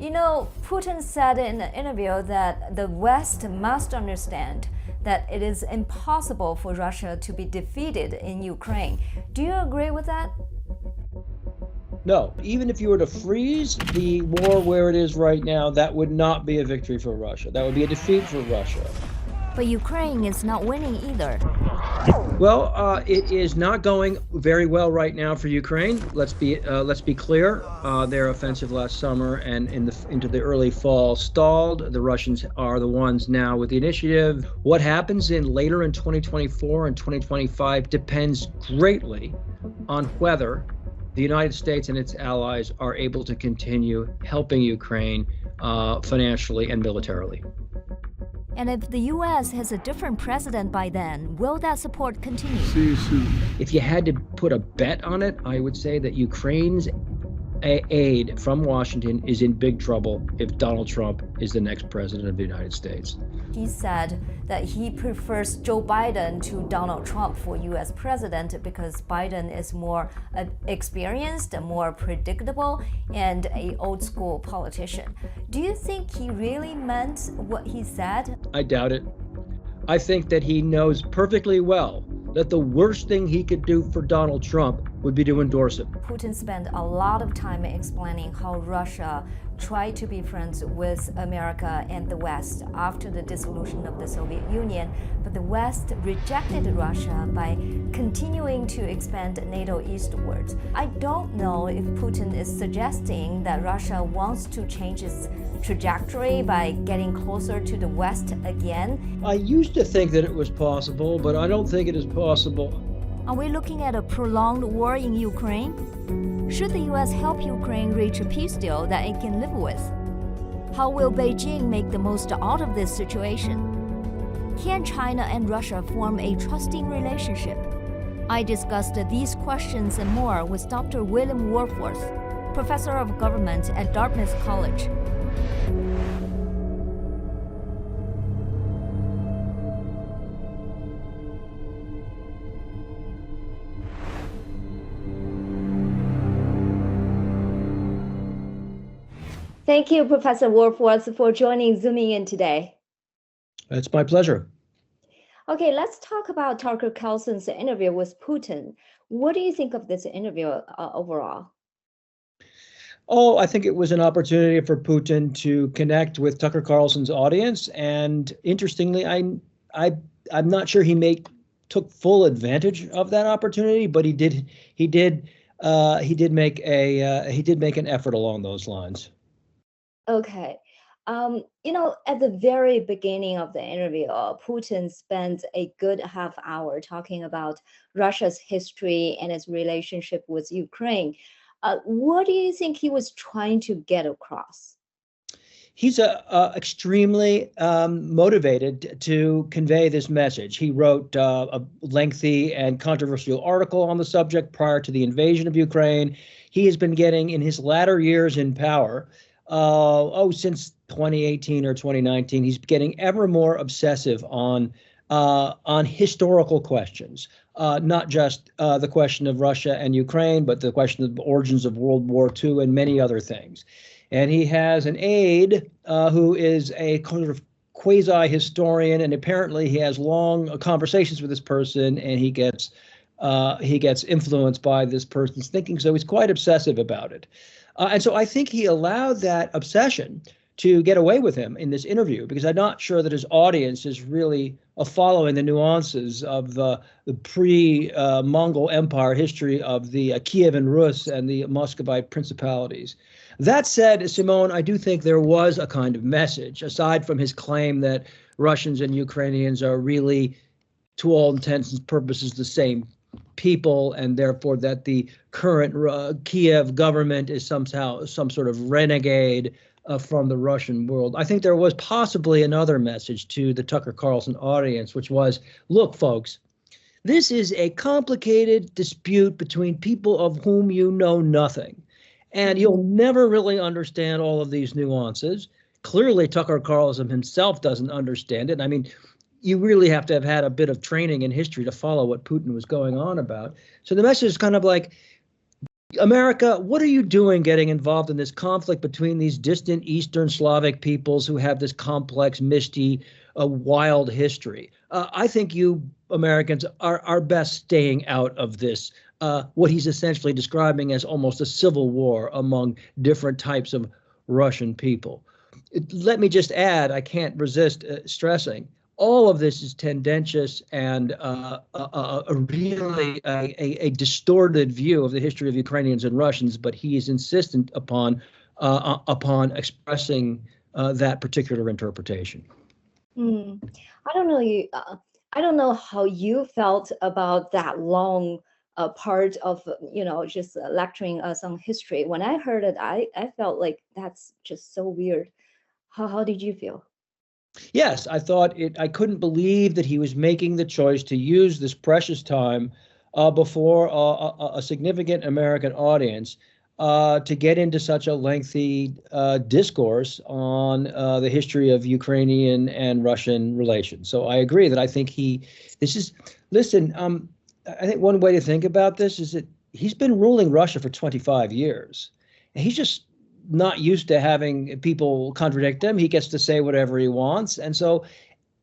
You know, Putin said in an interview that the West must understand that it is impossible for Russia to be defeated in Ukraine. Do you agree with that? No, even if you were to freeze the war where it is right now, that would not be a victory for Russia. That would be a defeat for Russia. But Ukraine is not winning either. Well, it is not going very well right now for Ukraine. Let's be clear. Their offensive last summer and into the early fall stalled. The Russians are the ones now with the initiative. What happens later in 2024 and 2025 depends greatly on whether the United States and its allies are able to continue helping Ukraine financially and militarily. And if the U.S. has a different president by then, will that support continue? See you soon. If you had to put a bet on it, I would say that Ukraine's aid from Washington is in big trouble if Donald Trump is the next president of the United States. He said that he prefers Joe Biden to Donald Trump for U.S. president because Biden is more experienced, more predictable, and an old school politician. Do you think he really meant what he said? I doubt it. I think that he knows perfectly well that the worst thing he could do for Donald Trump would be to endorse him. Putin spent a lot of time explaining how Russia tried to be friends with America and the West after the dissolution of the Soviet Union, but the West rejected Russia by continuing to expand NATO eastwards. I don't know if Putin is suggesting that Russia wants to change its trajectory by getting closer to the West again. I used to think that it was possible, but I don't think it is possible. Are we looking at a prolonged war in Ukraine? Should the U.S. help Ukraine reach a peace deal that it can live with? How will Beijing make the most out of this situation? Can China and Russia form a trusting relationship? I discussed these questions and more with Dr. William Wohlforth, professor of government at Dartmouth College. Thank you, Professor Wohlforth, for joining Zooming in today. It's my pleasure. Okay, let's talk about Tucker Carlson's interview with Putin. What do you think of this interview overall? Oh, I think it was an opportunity for Putin to connect with Tucker Carlson's audience, and interestingly, I'm not sure he took full advantage of that opportunity, but he did make an effort along those lines. Okay. At the very beginning of the interview, Putin spent a good half hour talking about Russia's history and its relationship with Ukraine. What do you think he was trying to get across? He's extremely motivated to convey this message. He wrote a lengthy and controversial article on the subject prior to the invasion of Ukraine. He has been getting, in his latter years in power, since 2018 or 2019, he's getting ever more obsessive on historical questions, not just the question of Russia and Ukraine, but the question of the origins of World War II and many other things. And he has an aide who is a kind of quasi-historian, and apparently he has long conversations with this person, and he gets influenced by this person's thinking. So he's quite obsessive about it. And so I think he allowed that obsession to get away with him in this interview, because I'm not sure that his audience is really following the nuances of the pre-Mongol Empire history of the Kievan Rus and the Muscovite principalities. That said, Simone, I do think there was a kind of message, aside from his claim that Russians and Ukrainians are really, to all intents and purposes, the same people, and therefore that the current Kiev government is somehow some sort of renegade from the Russian world. I think there was possibly another message to the Tucker Carlson audience, which was, look, folks, this is a complicated dispute between people of whom you know nothing, and you'll never really understand all of these nuances. Clearly, Tucker Carlson himself doesn't understand it. I mean, you really have to have had a bit of training in history to follow what Putin was going on about. So the message is kind of like, America, what are you doing getting involved in this conflict between these distant Eastern Slavic peoples who have this complex, misty, wild history? I think you Americans are best staying out of this, what he's essentially describing as almost a civil war among different types of Russian people. Let me just add, I can't resist stressing, all of this is tendentious and a distorted view of the history of Ukrainians and Russians, but he is insistent upon expressing that particular interpretation. I don't know I don't know how you felt about that long part of just lecturing us on history. When I heard it, I felt like that's just so weird. How did you feel? Yes, I thought it. I couldn't believe that he was making the choice to use this precious time before a significant American audience to get into such a lengthy discourse on the history of Ukrainian and Russian relations. So I agree that I think listen, I think one way to think about this is that he's been ruling Russia for 25 years. And he's just not used to having people contradict him. He gets to say whatever he wants. And so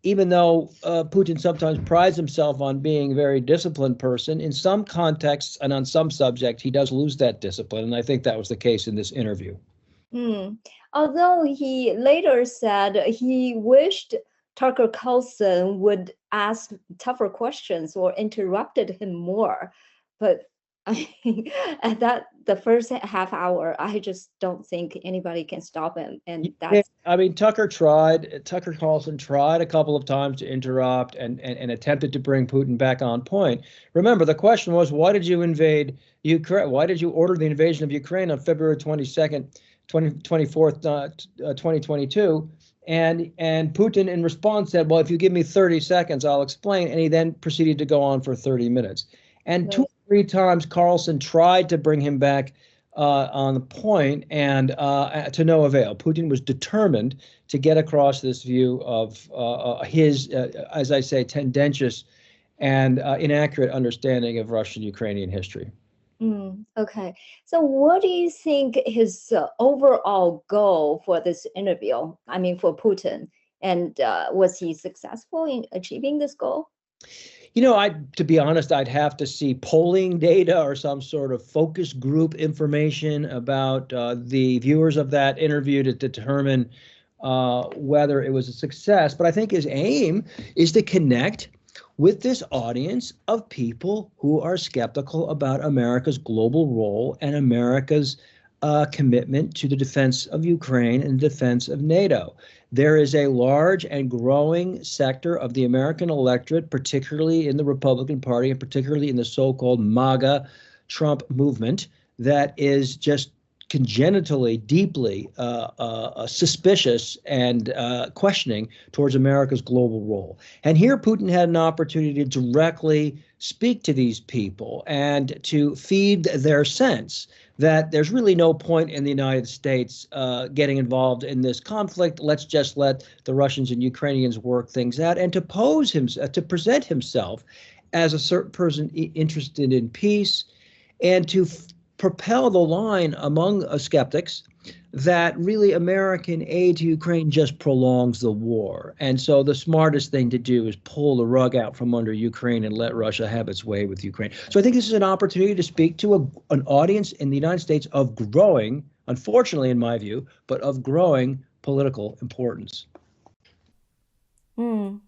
even though Putin sometimes prides himself on being a very disciplined person, in some contexts and on some subjects, he does lose that discipline. And I think that was the case in this interview. Although he later said he wished Tucker Carlson would ask tougher questions or interrupted him more. But at the first half hour, I just don't think anybody can stop him. And that's Tucker Carlson tried a couple of times to interrupt and attempted to bring Putin back on point. Remember, the question was, why did you invade Ukraine? Why did you order the invasion of Ukraine on February 24th, 2022? And Putin in response said, well, if you give me 30 seconds, I'll explain. And he then proceeded to go on for 30 minutes. And 2 or 3 times, Carlson tried to bring him back on the point, and to no avail. Putin was determined to get across this view of his, as I say, tendentious and inaccurate understanding of Russian-Ukrainian history. Okay. So what do you think his overall goal for this interview, for Putin, and was he successful in achieving this goal? To be honest, I'd have to see polling data or some sort of focus group information about the viewers of that interview to determine whether it was a success. But I think his aim is to connect with this audience of people who are skeptical about America's global role and America's commitment to the defense of Ukraine and defense of NATO. There is a large and growing sector of the American electorate, particularly in the Republican Party and particularly in the so-called MAGA Trump movement, that is just congenitally, deeply suspicious and questioning towards America's global role. And here Putin had an opportunity to directly speak to these people and to feed their sense that there's really no point in the United States getting involved in this conflict. Let's just let the Russians and Ukrainians work things out, and to to present himself as a certain person interested in peace, and to propel the line among skeptics that really American aid to Ukraine just prolongs the war. And so the smartest thing to do is pull the rug out from under Ukraine and let Russia have its way with Ukraine. So I think this is an opportunity to speak to an audience in the United States of growing, unfortunately in my view, but of growing political importance. Putin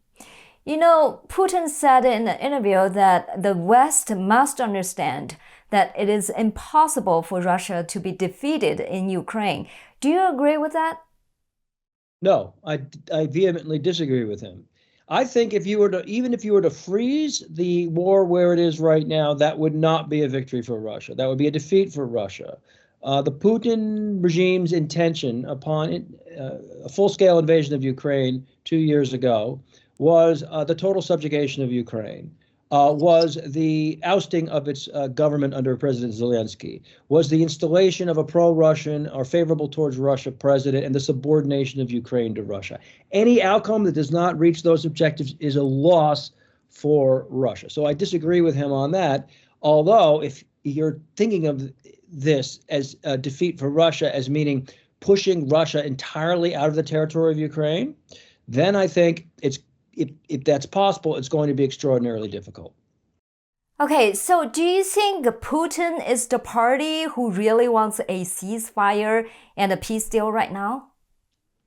said in an interview that the West must understand that it is impossible for Russia to be defeated in Ukraine. Do you agree with that? No, I vehemently disagree with him. I think even if you were to freeze the war where it is right now, that would not be a victory for Russia. That would be a defeat for Russia. The Putin regime's intention upon a full-scale invasion of Ukraine 2 years ago was the total subjugation of Ukraine, was the ousting of its government under President Zelensky, was the installation of a pro-Russian or favorable towards Russia president, and the subordination of Ukraine to Russia. Any outcome that does not reach those objectives is a loss for Russia. So I disagree with him on that, although if you're thinking of this as a defeat for Russia as meaning pushing Russia entirely out of the territory of Ukraine, then I think if that's possible, it's going to be extraordinarily difficult. Okay, so do you think Putin is the party who really wants a ceasefire and a peace deal right now?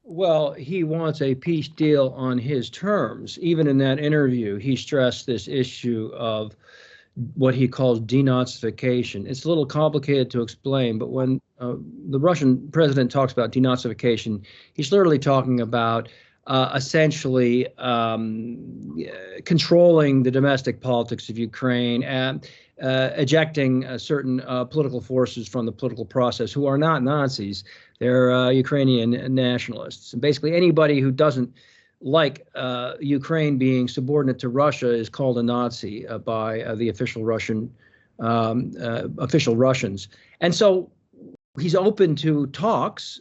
Well, he wants a peace deal on his terms. Even in that interview, he stressed this issue of what he calls denazification. It's a little complicated to explain, but when the Russian president talks about denazification, he's literally talking about essentially controlling the domestic politics of Ukraine and ejecting certain political forces from the political process who are not Nazis. They're Ukrainian nationalists. And basically anybody who doesn't like Ukraine being subordinate to Russia is called a Nazi by the official Russians. And so he's open to talks.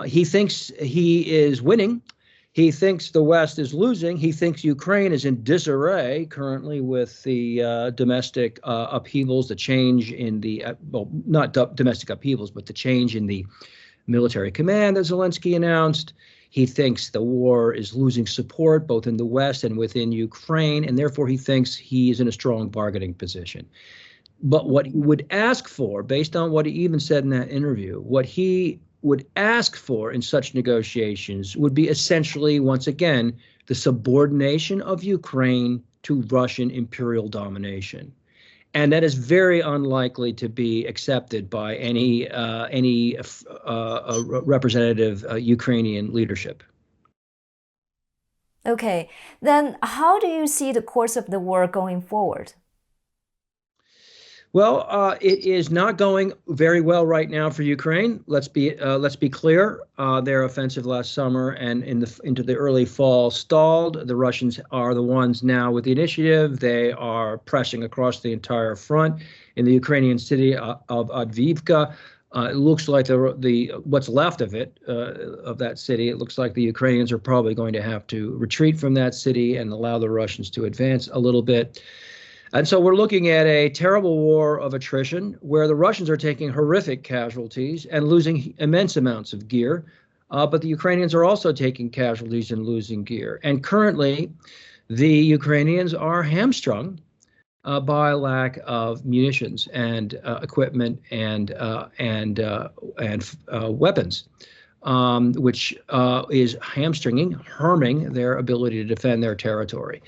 He thinks he is winning. He thinks the West is losing. He thinks Ukraine is in disarray currently with the domestic upheavals, the change in the, well, not domestic upheavals, but the change in the military command that Zelensky announced. He thinks the war is losing support both in the West and within Ukraine, and therefore he thinks he is in a strong bargaining position. But what he would ask for, based on what he even said in that interview, what he would ask for in such negotiations would be essentially, once again, the subordination of Ukraine to Russian imperial domination. And that is very unlikely to be accepted by any representative Ukrainian leadership. Okay, then how do you see the course of the war going forward? Well, it is not going very well right now for Ukraine. Let's be clear. Their offensive last summer and into the early fall stalled. The Russians are the ones now with the initiative. They are pressing across the entire front in the Ukrainian city of Avdiivka. It looks like the what's left of it of that city. It looks like the Ukrainians are probably going to have to retreat from that city and allow the Russians to advance a little bit. And so we're looking at a terrible war of attrition where the Russians are taking horrific casualties and losing immense amounts of gear. But the Ukrainians are also taking casualties and losing gear. And currently, the Ukrainians are hamstrung by lack of munitions and equipment and weapons, which is harming their ability to defend their territory.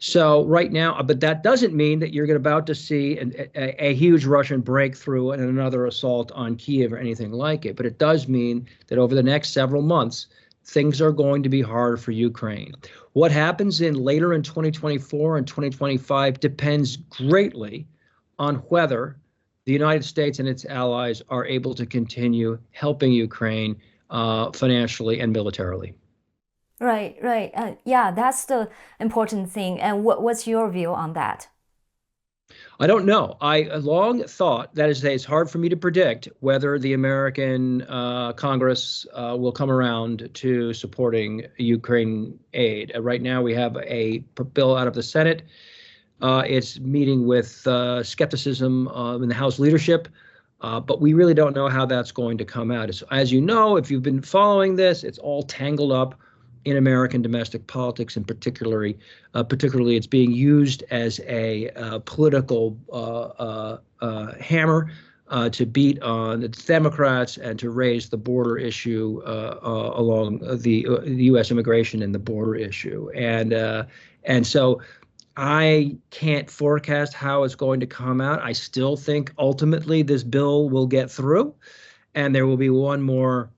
So right now, but that doesn't mean that you're about to see a huge Russian breakthrough and another assault on Kiev or anything like it. But it does mean that over the next several months, things are going to be hard for Ukraine. What happens later in 2024 and 2025 depends greatly on whether the United States and its allies are able to continue helping Ukraine financially and militarily. Right. Yeah, that's the important thing. And what's your view on that? I don't know. I long thought, that is to say, it's hard for me to predict whether the American Congress will come around to supporting Ukraine aid. Right now, we have a bill out of the Senate. It's meeting with skepticism in the House leadership. But we really don't know how that's going to come out. As you know, if you've been following this, it's all tangled up in American domestic politics, and particularly it's being used as a political hammer to beat on the Democrats and to raise the border issue along the U.S. immigration and the border issue. And so I can't forecast how it's going to come out. I still think ultimately this bill will get through, and there will be one more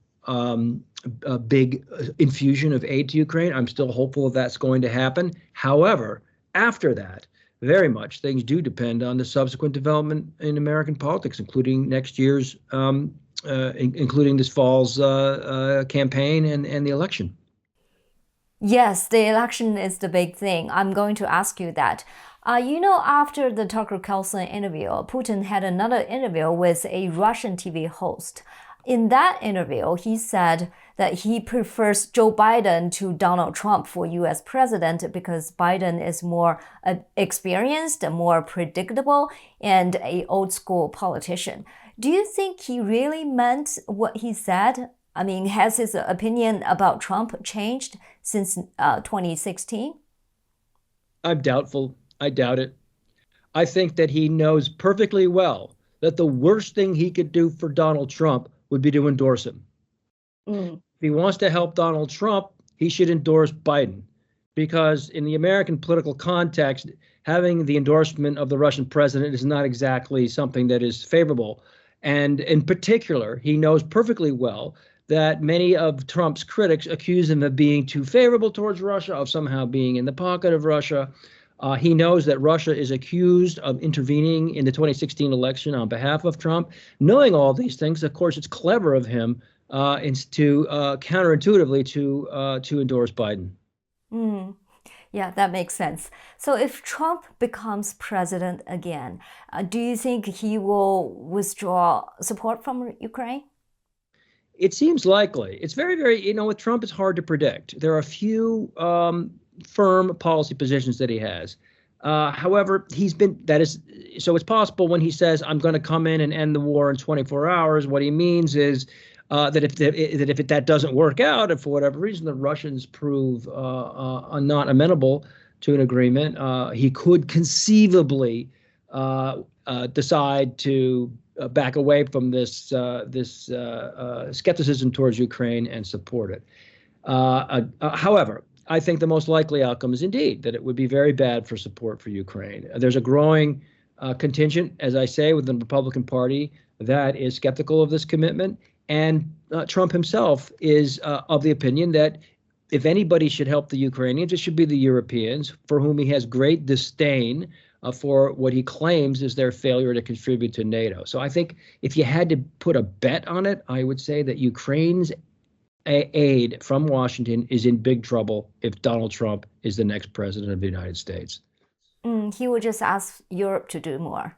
a big infusion of aid to Ukraine. I'm still hopeful that's going to happen. However, after that, very much things do depend on the subsequent development in American politics, including next year's, including this fall's campaign and the election. Yes, the election is the big thing. I'm going to ask you that. After the Tucker Carlson interview, Putin had another interview with a Russian TV host. In that interview, he said that he prefers Joe Biden to Donald Trump for US president because Biden is more experienced, more predictable, and an old school politician. Do you think he really meant what he said? I mean, has his opinion about Trump changed since 2016? I'm doubtful. I doubt it. I think that he knows perfectly well that the worst thing he could do for Donald Trump would be to endorse him. If he wants to help Donald Trump, he should endorse Biden, because in the American political context, having the endorsement of the Russian president is not exactly something that is favorable. And in particular, he knows perfectly well that many of Trump's critics accuse him of being too favorable towards Russia, of somehow being in the pocket of Russia. He knows that Russia is accused of intervening in the 2016 election on behalf of Trump. Knowing all these things, of course, it's clever of him counterintuitively to endorse Biden. Yeah, that makes sense. So if Trump becomes president again, do you think he will withdraw support from Ukraine? It seems likely. It's very, very, with Trump, it's hard to predict. There are a few firm policy positions that he has. However, so it's possible when he says, I'm going to come in and end the war in 24 hours, what he means is that if that doesn't work out, and for whatever reason the Russians prove not amenable to an agreement, he could conceivably decide to back away from this skepticism towards Ukraine and support it. However, I think the most likely outcome is indeed that it would be very bad for support for Ukraine. There's a growing contingent, as I say, within the Republican Party that is skeptical of this commitment. And Trump himself is of the opinion that if anybody should help the Ukrainians, it should be the Europeans, for whom he has great disdain for what he claims is their failure to contribute to NATO. So I think if you had to put a bet on it, I would say that Ukraine's aid from Washington is in big trouble if Donald Trump is the next president of the United States. He would just ask Europe to do more.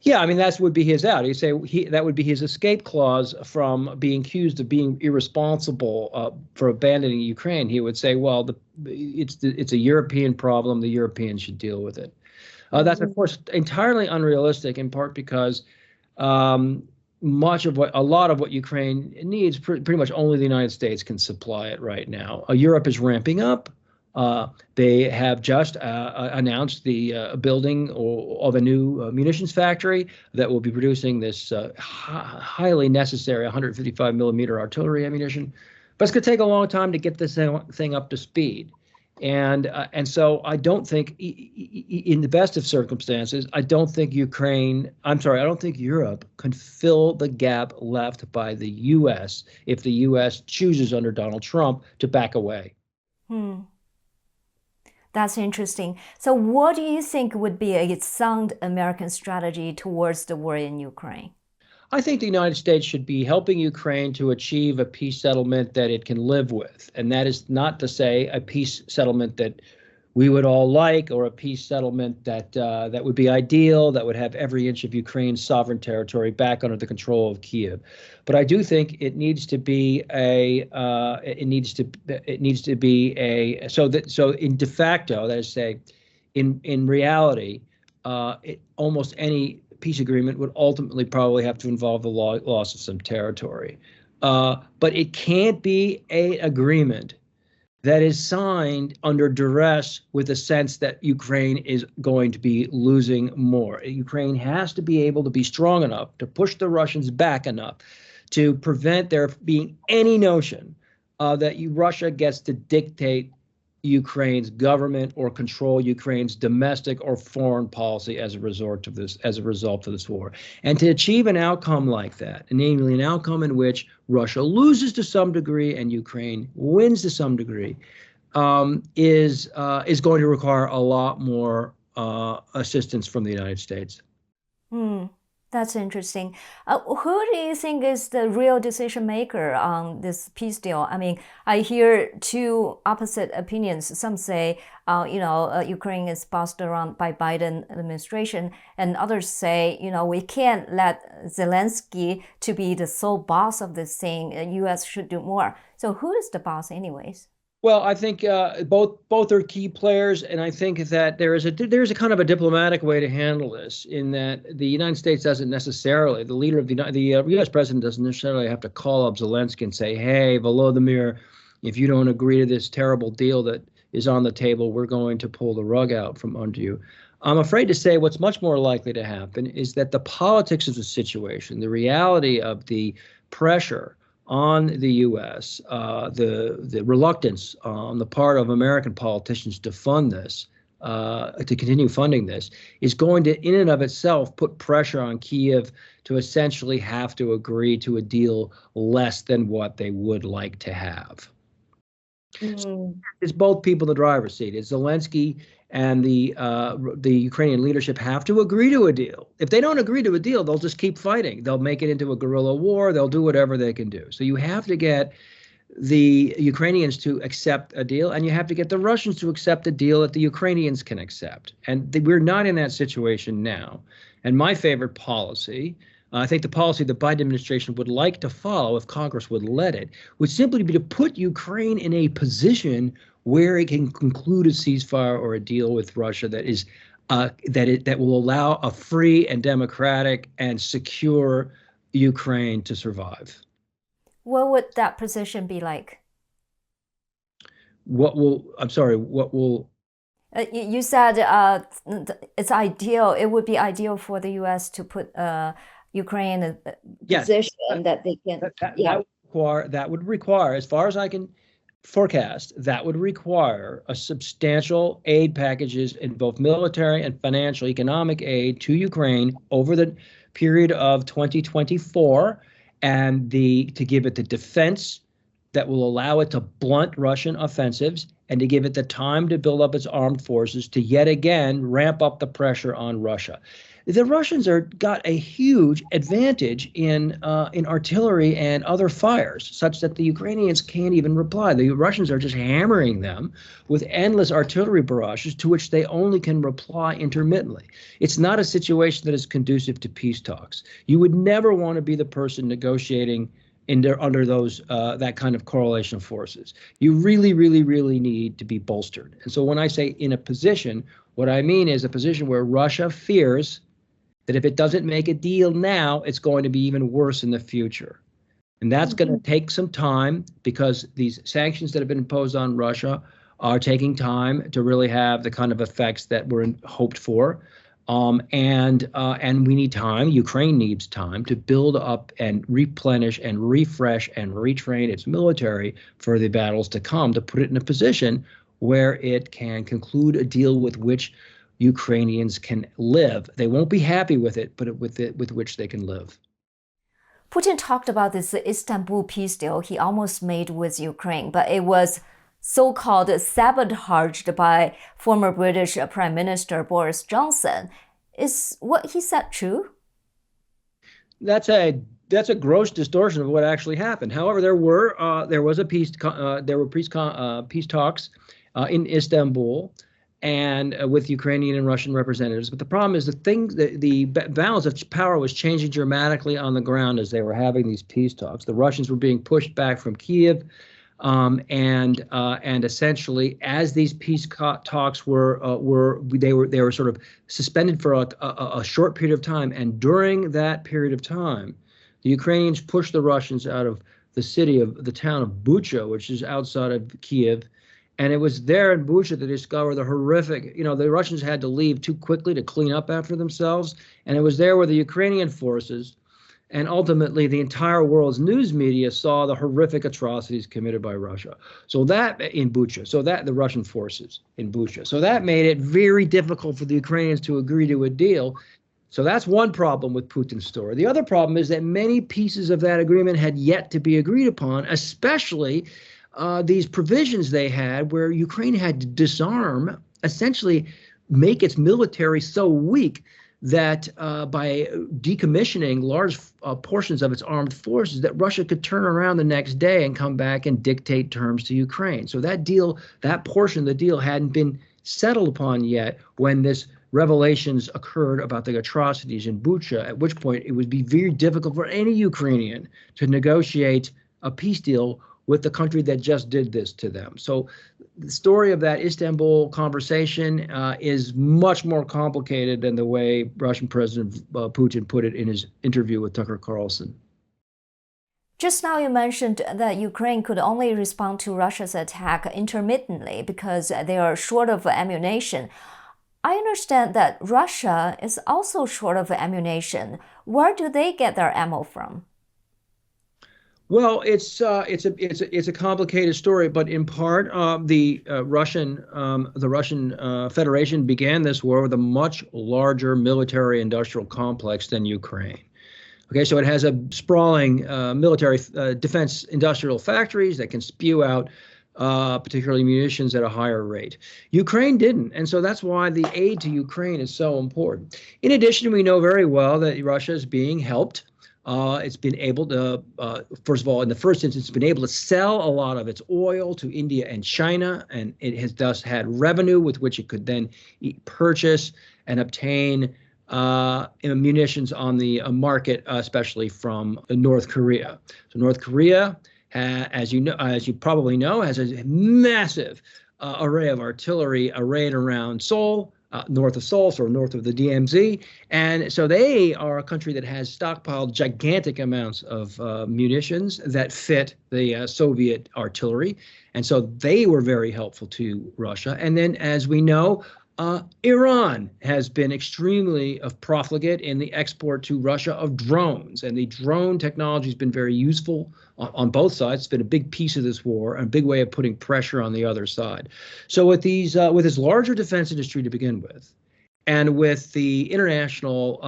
Yeah, I mean, that would be his out. He'd say that would be his escape clause from being accused of being irresponsible for abandoning Ukraine. He would say, well, it's a European problem. The Europeans should deal with it. That's, of course, entirely unrealistic, in part because a lot of what Ukraine needs, pretty much only the United States can supply it right now. Europe is ramping up. They have just announced the building of a new munitions factory that will be producing this highly necessary 155 millimeter artillery ammunition. But it's going to take a long time to get this thing up to speed. And so I don't think, in the best of circumstances, I don't think Europe can fill the gap left by the U.S. if the U.S. chooses under Donald Trump to back away. That's interesting. So what do you think would be a sound American strategy towards the war in Ukraine? I think the United States should be helping Ukraine to achieve a peace settlement that it can live with. And that is not to say a peace settlement that we would all like, or a peace settlement that would be ideal, that would have every inch of Ukraine's sovereign territory back under the control of Kiev. But I do think it needs to be so in de facto, that is to say, in reality, almost any peace agreement would ultimately probably have to involve the loss of some territory. But it can't be an agreement that is signed under duress with a sense that Ukraine is going to be losing more. Ukraine has to be able to be strong enough to push the Russians back enough to prevent there being any notion that Russia gets to dictate Ukraine's government or control Ukraine's domestic or foreign policy as a result of this war. And to achieve an outcome like that, namely an outcome in which Russia loses to some degree and Ukraine wins to some degree, is going to require a lot more assistance from the United States. That's interesting. Who do you think is the real decision maker on this peace deal? I mean, I hear two opposite opinions. Some say, Ukraine is bossed around by Biden administration, and others say, we can't let Zelensky to be the sole boss of this thing. The U.S. should do more. So who is the boss, anyways? Well, I think both are key players, and I think that there's a kind of a diplomatic way to handle this. In that the United States doesn't necessarily, the leader of the U.S. president doesn't necessarily have to call up Zelensky and say, "Hey, Volodymyr, if you don't agree to this terrible deal that is on the table, we're going to pull the rug out from under you." I'm afraid to say what's much more likely to happen is that the politics of the situation, the reality of the pressure on the U.S., the reluctance on the part of American politicians to fund this, to continue funding this, is going to, in and of itself, put pressure on Kyiv to essentially have to agree to a deal less than what they would like to have. So it's both people in the driver's seat. It's Zelensky and the Ukrainian leadership have to agree to a deal. If they don't agree to a deal, they'll just keep fighting. They'll make it into a guerrilla war. They'll do whatever they can do. So you have to get the Ukrainians to accept a deal, and you have to get the Russians to accept a deal that the Ukrainians can accept. And we're not in that situation now. And my favorite policy, I think the policy the Biden administration would like to follow, if Congress would let it, would simply be to put Ukraine in a position where it can conclude a ceasefire or a deal with Russia that is that will allow a free and democratic and secure Ukraine to survive. What would that position be like? I'm sorry, what will? You said it's ideal. It would be ideal for the U.S. to put Ukraine in a position that they can. That would require, as far as I can forecast, that would require a substantial aid packages in both military and financial economic aid to Ukraine over the period of 2024, and to give it the defense that will allow it to blunt Russian offensives and to give it the time to build up its armed forces to yet again ramp up the pressure on Russia. The Russians got a huge advantage in artillery and other fires, such that the Ukrainians can't even reply. The Russians are just hammering them with endless artillery barrages to which they only can reply intermittently. It's not a situation that is conducive to peace talks. You would never want to be the person negotiating under those that kind of correlation of forces. You really, really, really need to be bolstered. And so when I say in a position, what I mean is a position where Russia fears that if it doesn't make a deal now, it's going to be even worse in the future. And that's going to take some time, because these sanctions that have been imposed on Russia are taking time to really have the kind of effects that were hoped for. And we need time. Ukraine needs time to build up and replenish and refresh and retrain its military for the battles to come, to put it in a position where it can conclude a deal with which Ukrainians can live. They won't be happy with it, but with which they can live. Putin talked about this Istanbul peace deal he almost made with Ukraine, but it was so-called sabotaged by former British Prime Minister Boris Johnson. Is what he said true? That's a gross distortion of what actually happened. However, there were peace talks in Istanbul, and with Ukrainian and Russian representatives. But the problem is the balance of power was changing dramatically on the ground as they were having these peace talks. The Russians were being pushed back from Kyiv, and essentially, as these peace talks were sort of suspended for a short period of time, and during that period of time, the Ukrainians pushed the Russians out of the town of Bucha, which is outside of Kyiv. And it was there in Bucha they discovered the horrific, the Russians had to leave too quickly to clean up after themselves. And it was there where the Ukrainian forces and ultimately the entire world's news media saw the horrific atrocities committed by Russia. So that in Bucha, the Russian forces in Bucha. So that made it very difficult for the Ukrainians to agree to a deal. So that's one problem with Putin's story. The other problem is that many pieces of that agreement had yet to be agreed upon, especially these provisions they had where Ukraine had to disarm, essentially make its military so weak that by decommissioning large portions of its armed forces, that Russia could turn around the next day and come back and dictate terms to Ukraine. So that deal, that portion of the deal hadn't been settled upon yet when this revelations occurred about the atrocities in Bucha, at which point it would be very difficult for any Ukrainian to negotiate a peace deal with the country that just did this to them. So the story of that Istanbul conversation is much more complicated than the way Russian President Putin put it in his interview with Tucker Carlson. Just now you mentioned that Ukraine could only respond to Russia's attack intermittently because they are short of ammunition. I understand that Russia is also short of ammunition. Where do they get their ammo from? Well, it's a complicated story, but in part, the Russian Federation began this war with a much larger military-industrial complex than Ukraine. Okay, so it has a sprawling military defense industrial factories that can spew out particularly munitions at a higher rate. Ukraine didn't, and so that's why the aid to Ukraine is so important. In addition, we know very well that Russia is being helped. It's been able to, first of all, in the first instance, it's been able to sell a lot of its oil to India and China, and it has thus had revenue with which it could then purchase and obtain munitions on the market, especially from North Korea. So North Korea, as you probably know, has a massive array of artillery arrayed around Seoul. North of Seoul, so north of the DMZ. And so they are a country that has stockpiled gigantic amounts of munitions that fit the Soviet artillery. And so they were very helpful to Russia. And then, as we know, Iran has been extremely profligate in the export to Russia of drones. And the drone technology has been very useful on both sides. It's been a big piece of this war and a big way of putting pressure on the other side. So with these, with this larger defense industry to begin with, and with the international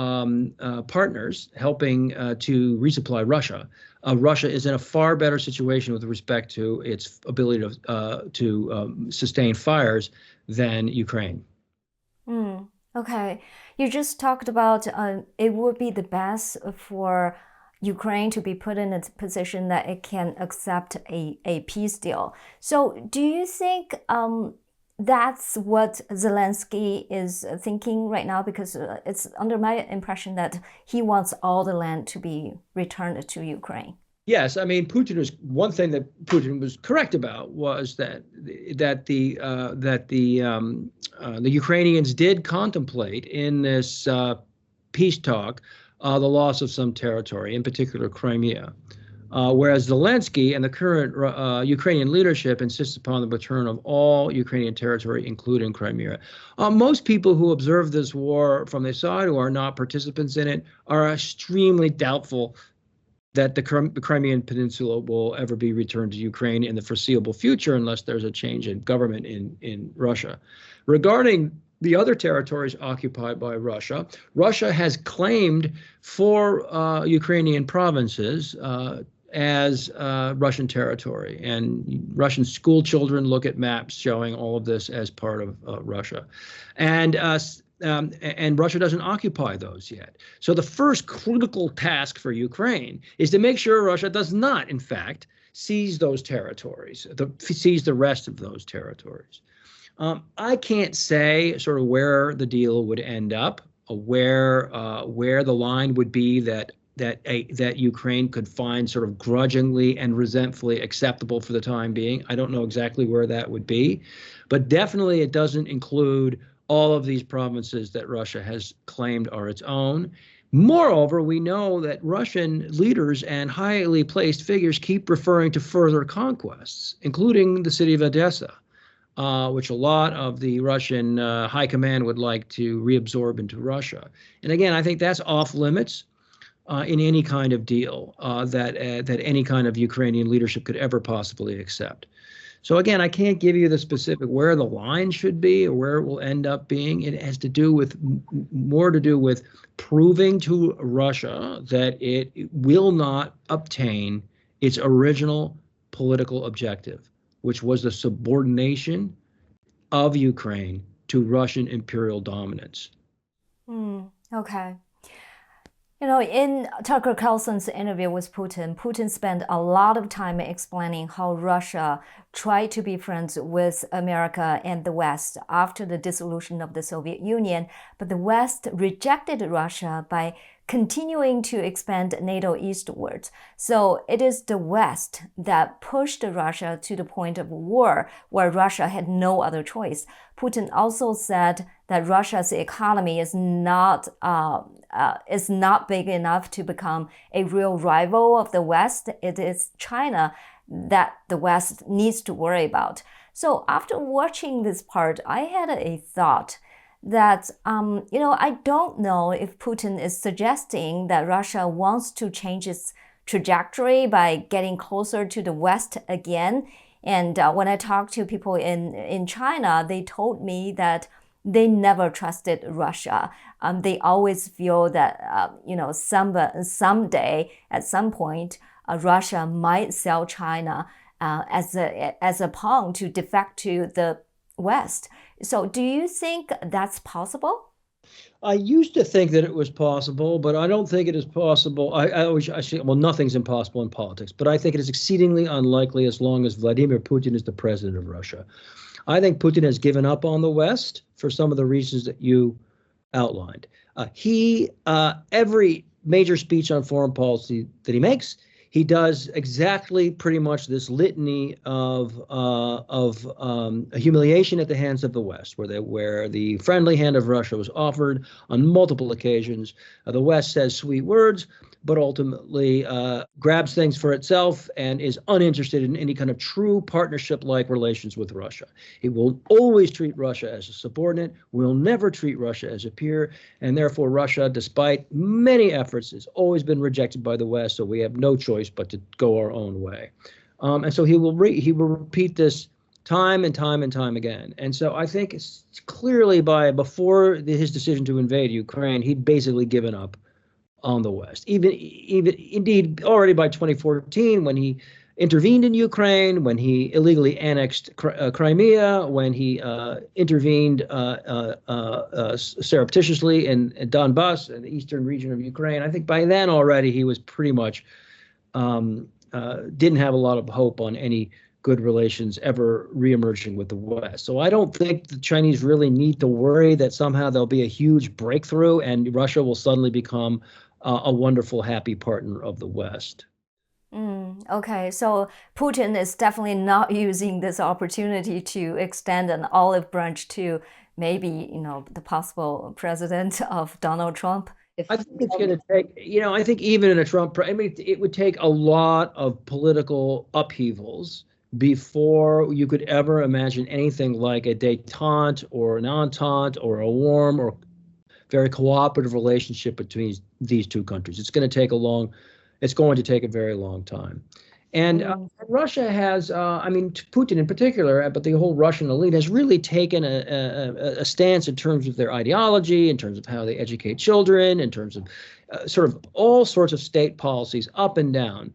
partners helping to resupply Russia, Russia is in a far better situation with respect to its ability to sustain fires than Ukraine. Okay, you just talked about it would be the best for Ukraine to be put in a position that it can accept a peace deal. So do you think that's what Zelensky is thinking right now? Because it's under my impression that he wants all the land to be returned to Ukraine. Yes, I mean, one thing that Putin was correct about was that the Ukrainians did contemplate in this peace talk the loss of some territory, in particular Crimea, whereas Zelensky and the current Ukrainian leadership insists upon the return of all Ukrainian territory, including Crimea. Most people who observe this war from the side, who are not participants in it, are extremely doubtful that the Crimean Peninsula will ever be returned to Ukraine in the foreseeable future unless there's a change in government in Russia. Regarding the other territories occupied by Russia, Russia has claimed 4 Ukrainian provinces as Russian territory, and Russian school children look at maps showing all of this as part of Russia. And Russia doesn't occupy those yet. So the first critical task for Ukraine is to make sure Russia does not, in fact, seize those territories, seize the rest of those territories. I can't say sort of where the deal would end up, where the line would be that Ukraine could find sort of grudgingly and resentfully acceptable for the time being. I don't know exactly where that would be, but definitely it doesn't include all of these provinces that Russia has claimed are its own. Moreover, we know that Russian leaders and highly placed figures keep referring to further conquests, including the city of Odessa, which a lot of the Russian high command would like to reabsorb into Russia. And again, I think that's off limits in any kind of deal that any kind of Ukrainian leadership could ever possibly accept. So again, I can't give you the specific where the line should be or where it will end up being. It has to do with more to do with proving to Russia that it will not obtain its original political objective, which was the subordination of Ukraine to Russian imperial dominance. Okay. You know, in Tucker Carlson's interview with Putin, Putin spent a lot of time explaining how Russia tried to be friends with America and the West after the dissolution of the Soviet Union, but the West rejected Russia by continuing to expand NATO eastwards. So it is the West that pushed Russia to the point of war, where Russia had no other choice. Putin also said that Russia's economy is not big enough to become a real rival of the West. It is China that the West needs to worry about. So after watching this part, I had a thought that, I don't know if Putin is suggesting that Russia wants to change its trajectory by getting closer to the West again. And when I talked to people in China, they told me that they never trusted Russia. They always feel that, someday, at some point, Russia might sell China as a pawn to defect to the West. So do you think that's possible? I used to think that it was possible, but I don't think it is possible. I say, well, nothing's impossible in politics, but I think it is exceedingly unlikely as long as Vladimir Putin is the president of Russia. I think Putin has given up on the West for some of the reasons that you outlined. Every major speech on foreign policy that he makes, he does exactly pretty much this litany of humiliation at the hands of the West, where the friendly hand of Russia was offered on multiple occasions. The West says sweet words, but ultimately grabs things for itself and is uninterested in any kind of true partnership-like relations with Russia. It will always treat Russia as a subordinate, will never treat Russia as a peer, and therefore Russia, despite many efforts, has always been rejected by the West, so we have no choice but to go our own way. And so he will repeat this time and time and time again. And so I think it's clearly before his decision to invade Ukraine, he'd basically given up on the West. Even indeed, already by 2014, when he intervened in Ukraine, when he illegally annexed Crimea, when he intervened surreptitiously in Donbass, in the eastern region of Ukraine, I think by then already he was pretty much didn't have a lot of hope on any good relations ever reemerging with the West. So I don't think the Chinese really need to worry that somehow there'll be a huge breakthrough and Russia will suddenly become a wonderful, happy partner of the West. Okay, so Putin is definitely not using this opportunity to extend an olive branch to maybe, the possible president of Donald Trump. I think it's going to take, I think even in a Trump, it would take a lot of political upheavals before you could ever imagine anything like a détente or an entente or a warm or very cooperative relationship between these two countries. It's going to take a very long time. And Russia has, Putin in particular, but the whole Russian elite has really taken a stance in terms of their ideology, in terms of how they educate children, in terms of sort of all sorts of state policies up and down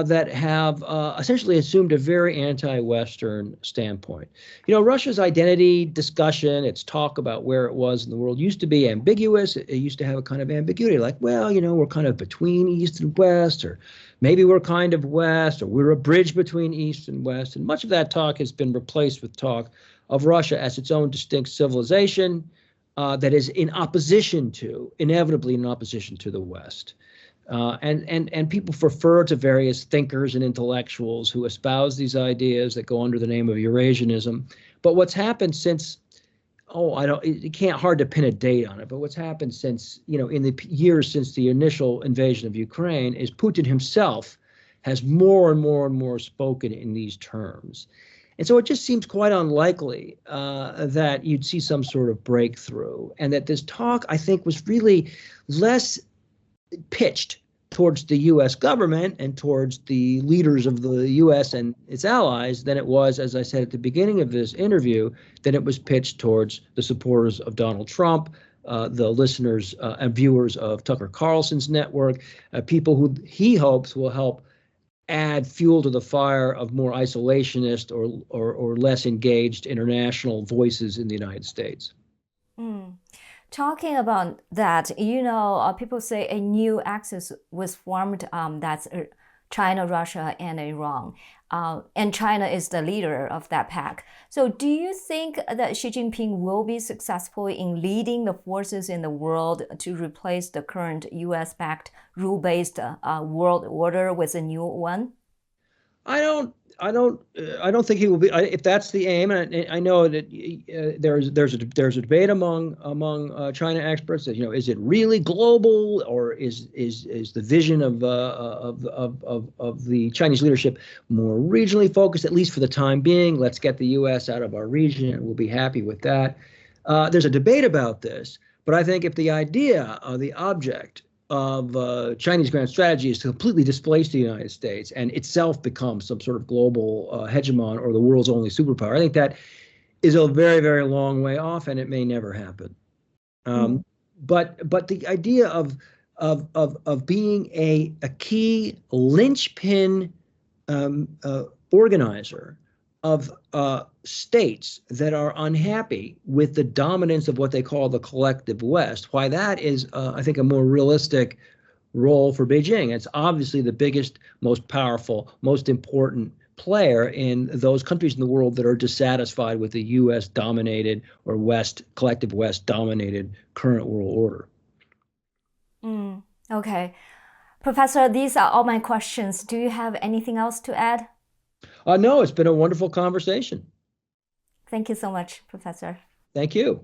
that have essentially assumed a very anti-Western standpoint. Russia's identity discussion, its talk about where it was in the world used to be ambiguous. It used to have a kind of ambiguity like, well, we're kind of between East and West, or maybe we're kind of West, or we're a bridge between East and West. And much of that talk has been replaced with talk of Russia as its own distinct civilization that is inevitably in opposition to the West. And people refer to various thinkers and intellectuals who espouse these ideas that go under the name of Eurasianism. But what's happened since, hard to pin a date on it, but what's happened since, in the years since the initial invasion of Ukraine is Putin himself has more and more and more spoken in these terms. And so it just seems quite unlikely that you'd see some sort of breakthrough, and that this talk, I think, was really less pitched towards the U.S. government and towards the leaders of the U.S. and its allies than it was, as I said at the beginning of this interview, than it was pitched towards the supporters of Donald Trump, the listeners and viewers of Tucker Carlson's network, people who he hopes will help add fuel to the fire of more isolationist or less engaged international voices in the United States. Talking about that, people say a new axis was formed, that's China, Russia, and Iran. And China is the leader of that pack. So do you think that Xi Jinping will be successful in leading the forces in the world to replace the current US-backed rule-based world order with a new one? I don't think he will be. If that's the aim, and I know that there's a debate among China experts that is it really global, or is the vision of the Chinese leadership more regionally focused, at least for the time being? Let's get the U.S. out of our region, and we'll be happy with that. There's a debate about this, but I think if the idea or the object of Chinese grand strategy is to completely displace the United States and itself become some sort of global hegemon or the world's only superpower, I think that is a very, very long way off, and it may never happen. But the idea of being a key linchpin organizer of states that are unhappy with the dominance of what they call the collective West, why that is, I think, a more realistic role for Beijing. It's obviously the biggest, most powerful, most important player in those countries in the world that are dissatisfied with the U.S.-dominated or collective West-dominated current world order. Okay. Professor, these are all my questions. Do you have anything else to add? No, it's been a wonderful conversation. Thank you so much, Professor. Thank you.